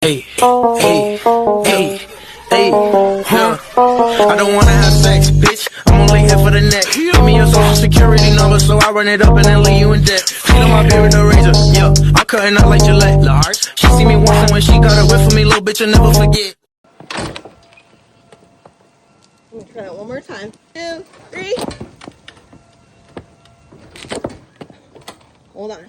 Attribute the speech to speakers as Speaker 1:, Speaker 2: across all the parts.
Speaker 1: Hey, hey, hey, hey, yeah. I don't wanna have sex, bitch. I'm only here for the neck. Give me your social security number so I run it up and then leave you in debt. Feet on my beard with the razor, yeah. I'm cutting out like Gillette, large. She see me once and when she got a whip for me, little bitch, I'll never forget.
Speaker 2: I'm gonna try it one more time. 2, 3. Hold on.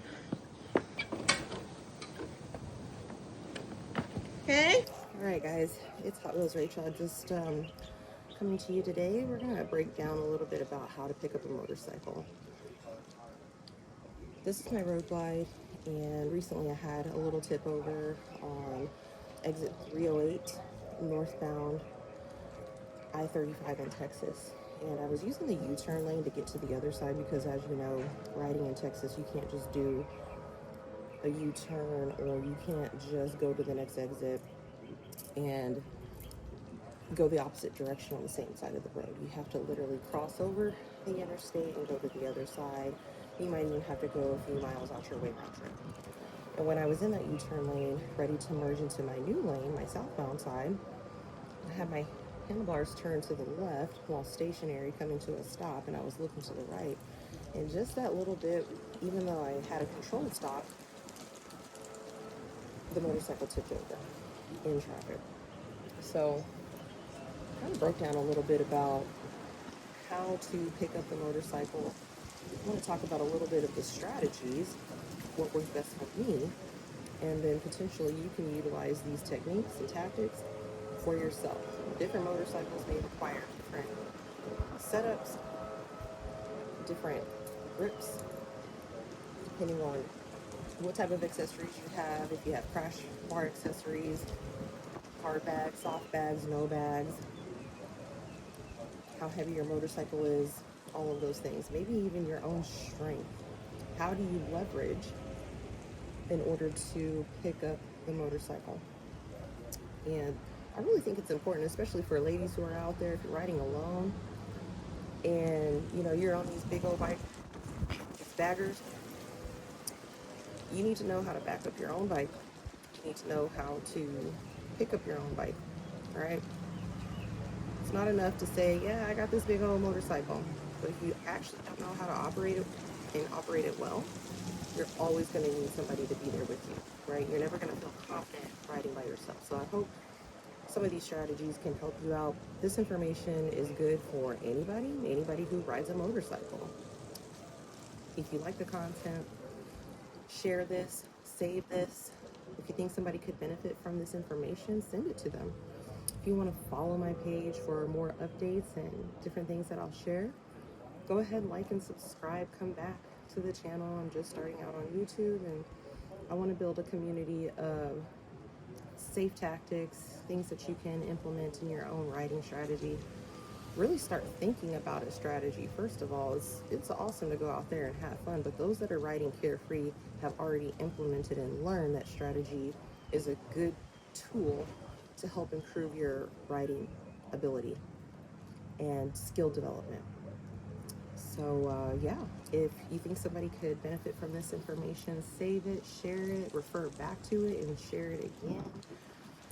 Speaker 2: Okay. All right, guys. It's Hot Wheels Rachel. Just coming to you today. We're gonna break down a little bit about how to pick up a motorcycle. This is my road glide, and recently I had a little tip over on exit 308 northbound I-35 in Texas. And I was using the U-turn lane to get to the other side because, as you know, riding in Texas, you can't just do a U-turn, or you can't just go to the next exit and go the opposite direction on the same side of the road. You have to literally cross over the interstate and go to the other side. You might even have to go a few miles out your way round trip. And when I was in that U-turn lane, ready to merge into my new lane, my southbound side, I had my handlebars turned to the left while stationary, coming to a stop, and I was looking to the right. And just that little bit, even though I had a controlled stop, the motorcycle tipped over in traffic. So I kind of broke down a little bit about how to pick up the motorcycle. I want to talk about a little bit of the strategies, what works best for me, and then potentially you can utilize these techniques and tactics for yourself. Different motorcycles may require different setups, different grips, depending on what type of accessories you have. If you have crash bar accessories, hard bags, soft bags, no bags, how heavy your motorcycle is, all of those things. Maybe even your own strength. How do you leverage in order to pick up the motorcycle? And I really think it's important, especially for ladies who are out there, if you're riding alone and you're on these big old bike baggers, you need to know how to back up your own bike. You need to know how to pick up your own bike. All right. It's not enough to say, yeah, I got this big old motorcycle. But if you actually don't know how to operate it and operate it well, you're always going to need somebody to be there with you, right? You're never going to feel confident riding by yourself. So I hope some of these strategies can help you out. This information is good for anybody who rides a motorcycle. If you like the content, share this, save this. If you think somebody could benefit from this information, send it to them. If you want to follow my page for more updates and different things that I'll share, go ahead, like and subscribe. Come back to the channel. I'm just starting out on YouTube, and I want to build a community of safe tactics, things that you can implement in your own riding strategy. Really start thinking about a strategy. First of all, it's awesome to go out there and have fun, but those that are riding carefree have already implemented and learned that strategy is a good tool to help improve your riding ability and skill development. So yeah, if you think somebody could benefit from this information, save it, share it, refer back to it, and share it again.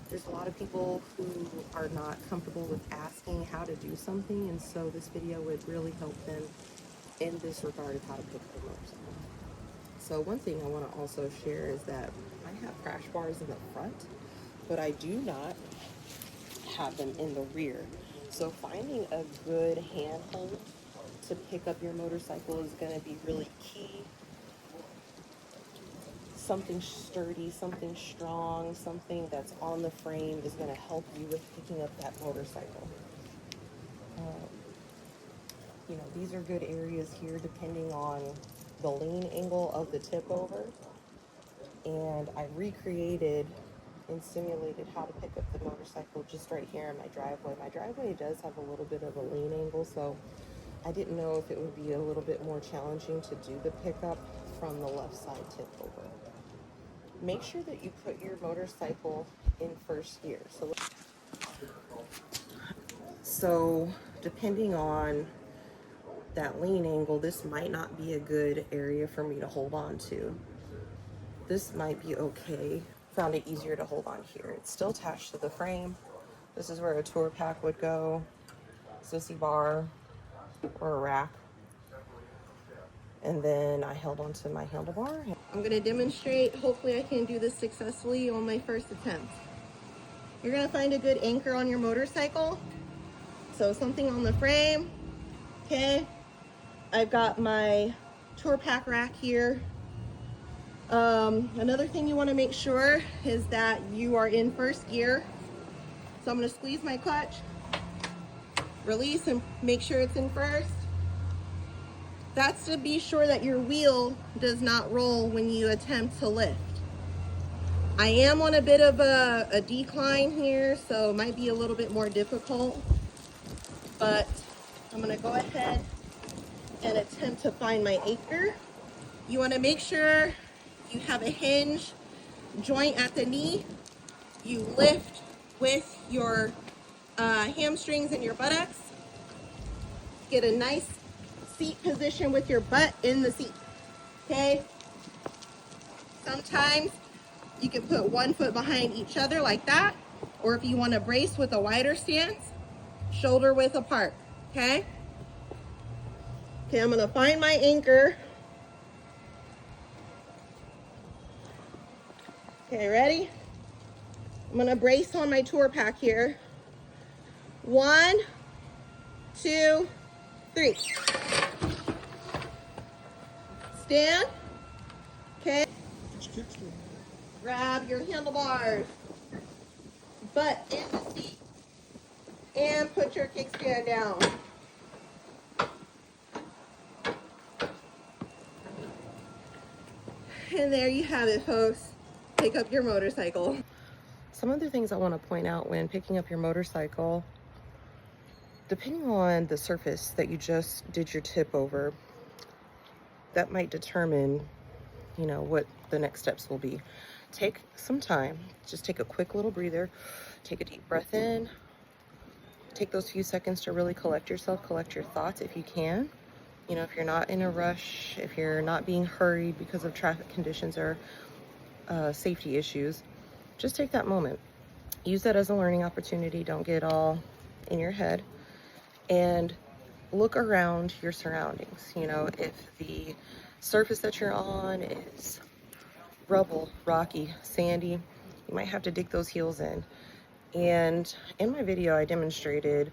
Speaker 2: There's a lot of people who are not comfortable with asking how to do something, and so this video would really help them in this regard of how to pick up a motorcycle. So one thing I want to also share is that I have crash bars in the front, but I do not have them in the rear. So finding a good handhold to pick up your motorcycle is going to be really key. Something sturdy, something strong, something that's on the frame is going to help you with picking up that motorcycle. These are good areas here depending on the lean angle of the tip over. And I recreated and simulated how to pick up the motorcycle just right here in my driveway. My driveway does have a little bit of a lean angle, so I didn't know if it would be a little bit more challenging to do the pickup from the left side tip over. Make sure that you put your motorcycle in first gear. So depending on that lean angle, this might not be a good area for me to hold on to. This might be okay, found it easier to hold on here. It's still attached to the frame. This is where a tour pack would go, sissy bar, or a rack. And then I held onto my handlebar. I'm gonna demonstrate. Hopefully I can do this successfully on my first attempt. You're gonna find a good anchor on your motorcycle. So something on the frame, okay? I've got my tour pack rack here. Another thing you wanna make sure is that you are in first gear. So I'm gonna squeeze my clutch, release and make sure it's in first. That's to be sure that your wheel does not roll when you attempt to lift. I am on a bit of a decline here, so it might be a little bit more difficult, but I'm gonna go ahead and attempt to find my anchor. You wanna make sure you have a hinge joint at the knee. You lift with your hamstrings and your buttocks. Get a nice seat position with your butt in the seat, okay? Sometimes you can put one foot behind each other like that, or if you want to brace with a wider stance, shoulder width apart, okay? Okay, I'm gonna find my anchor. Okay, ready? I'm gonna brace on my tour pack here. 1, 2, 3. Stand. Okay. Grab your handlebars. Butt in the seat. And put your kickstand down. And there you have it, folks. Pick up your motorcycle. Some other things I want to point out when picking up your motorcycle, depending on the surface that you just did your tip over, that might determine, you know, what the next steps will be. Take some time, just take a quick little breather, take a deep breath in, take those few seconds to really collect yourself, collect your thoughts if you can. You know, if you're not in a rush, if you're not being hurried because of traffic conditions or safety issues, just take that moment. Use that as a learning opportunity. Don't get all in your head, and look around your surroundings. You know, if the surface that you're on is rubble, rocky, sandy, you might have to dig those heels in. And in my video, I demonstrated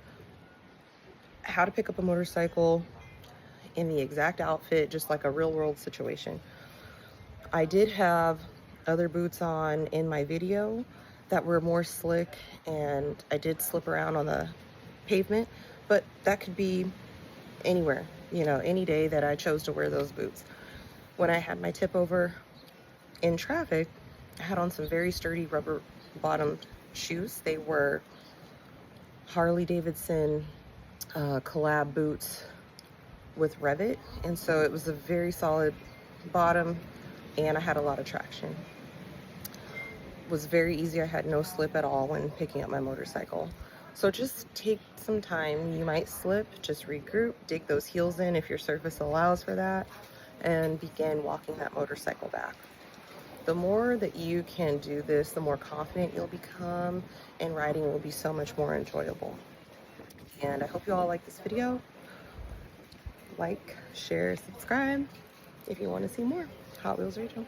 Speaker 2: how to pick up a motorcycle in the exact outfit, just like a real world situation. I did have other boots on in my video that were more slick, and I did slip around on the pavement, but that could be anywhere, you know, any day that I chose to wear those boots. When I had my tip over in traffic, I had on some very sturdy rubber bottomed shoes. They were Harley Davidson collab boots with Revit, and so it was a very solid bottom, and I had a lot of traction. It was very easy. I had no slip at all when picking up my motorcycle. So just take some time. You might slip, just regroup, dig those heels in if your surface allows for that, and begin walking that motorcycle back. The more that you can do this, the more confident you'll become, and riding will be so much more enjoyable. And I hope you all like this video. Like, share, subscribe if you want to see more Hot Wheels Rachel.